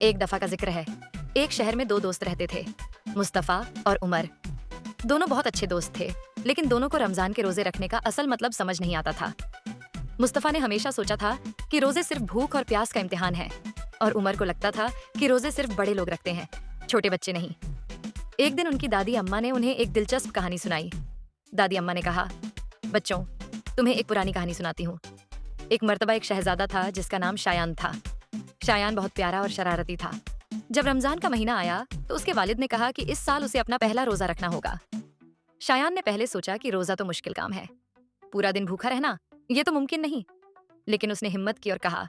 एक दफा का जिक्र है। एक शहर में दो दोस्त रहते थे, मुस्तफा और उमर। दोनों बहुत अच्छे दोस्त थे, लेकिन दोनों को रमजान के रोजे रखने का असल मतलब समझ नहीं आता था। मुस्तफा ने हमेशा सोचा था कि रोजे सिर्फ भूख और प्यास का इम्तिहान है, और उमर को लगता था कि रोजे सिर्फ बड़े लोग रखते हैं, छोटे बच्चे नहीं। एक दिन उनकी दादी अम्मा ने उन्हें एक दिलचस्प कहानी सुनाई। दादी अम्मा ने कहा, बच्चों, तुम्हें एक पुरानी कहानी सुनाती हूँ। एक मर्तबा एक शहजादा था जिसका नाम शायान था। शायान बहुत प्यारा और शरारती था। जब रमजान का महीना आया तो उसके वालिद ने कहा कि इस साल उसे अपना पहला रोजा रखना होगा। शायान ने पहले सोचा कि रोजा तो मुश्किल काम है, पूरा दिन भूखा रहना ये तो मुमकिन नहीं। लेकिन उसने हिम्मत की और कहा,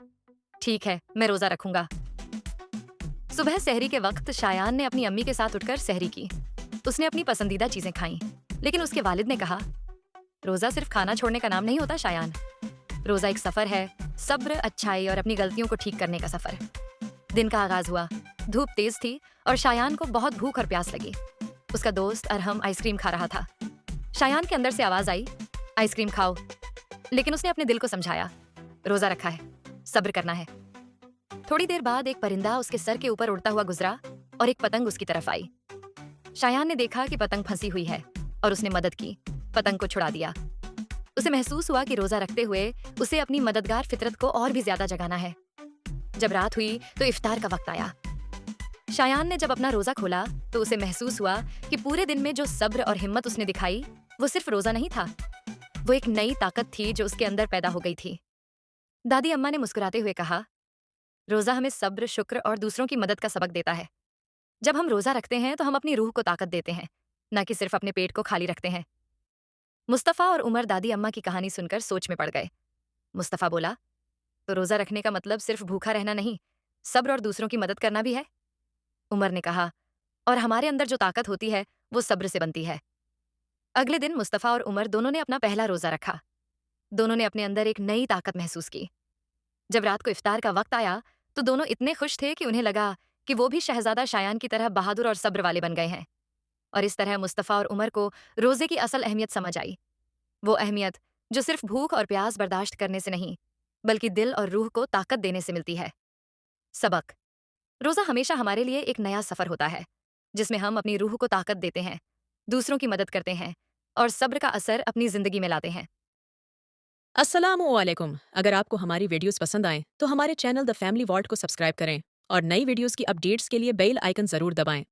ठीक है, मैं रोजा रखूंगा। सुबह सहरी के वक्त शायान ने अपनी अम्मी के साथ उठकर सहरी की। उसने अपनी पसंदीदा चीजें खाईं, लेकिन उसके वालिद ने कहा, रोजा सिर्फ खाना छोड़ने का नाम नहीं होता शायान। रोजा एक सफर है, सब्र, अच्छाई और अपनी गलतियों को ठीक करने का सफर। दिन का आगाज हुआ। धूप तेज थी और शायान को बहुत भूख और प्यास लगी। उसका दोस्त अरहम आइसक्रीम खा रहा था। शायान के अंदर से आवाज आई, आइसक्रीम खाओ। लेकिन उसने अपने दिल को समझाया, रोजा रखा है, सब्र करना है। थोड़ी देर बाद एक परिंदा उसके सर के ऊपर उड़ता हुआ गुजरा और एक पतंग उसकी तरफ आई। शायान ने देखा कि पतंग फंसी हुई है और उसने मदद की, पतंग को छुड़ा दिया। उसे महसूस हुआ कि रोजा रखते हुए उसे अपनी मददगार फितरत को और भी ज्यादा जगाना है। जब रात हुई तो इफ्तार का वक्त आया। शायान ने जब अपना रोजा खोला तो उसे महसूस हुआ कि पूरे दिन में जो सब्र और हिम्मत उसने दिखाई, वो सिर्फ रोजा नहीं था, वो एक नई ताकत थी जो उसके अंदर पैदा हो गई थी। दादी अम्मा ने मुस्कुराते हुए कहा, रोजा हमें सब्र, शुक्र और दूसरों की मदद का सबक देता है। जब हम रोजा रखते हैं तो हम अपनी रूह को ताकत देते हैं, न कि सिर्फ अपने पेट को खाली रखते हैं। मुस्तफा और उमर दादी अम्मा की कहानी सुनकर सोच में पड़ गए। मुस्तफा बोला, तो रोजा रखने का मतलब सिर्फ भूखा रहना नहीं, सब्र और दूसरों की मदद करना भी है। उमर ने कहा, और हमारे अंदर जो ताकत होती है वो सब्र से बनती है। अगले दिन मुस्तफा और उमर दोनों ने अपना पहला रोजा रखा। दोनों ने अपने अंदर एक नई ताकत महसूस की। जब रात को इफ्तार का वक्त आया तो दोनों इतने खुश थे कि उन्हें लगा कि वो भी शहजादा शायान की तरह बहादुर और सब्र वाले बन गए हैं। और इस तरह मुस्तफा और उमर को रोजे की असल अहमियत समझ आई। वो अहमियत जो सिर्फ भूख और प्यास बर्दाश्त करने से नहीं, बल्कि दिल और रूह को ताकत देने से मिलती है। सबक: रोजा हमेशा हमारे लिए एक नया सफर होता है, जिसमें हम अपनी रूह को ताकत देते हैं, दूसरों की मदद करते हैं और सब्र का असर अपनी जिंदगी में लाते हैं। अस्सलामुअलैकुम। अगर आपको हमारी वीडियोस पसंद आएं तो हमारे चैनल द फैमिली वॉल्ट को सब्सक्राइब करें और नई वीडियोस की अपडेट्स के लिए बेल आइकन जरूर दबाएं।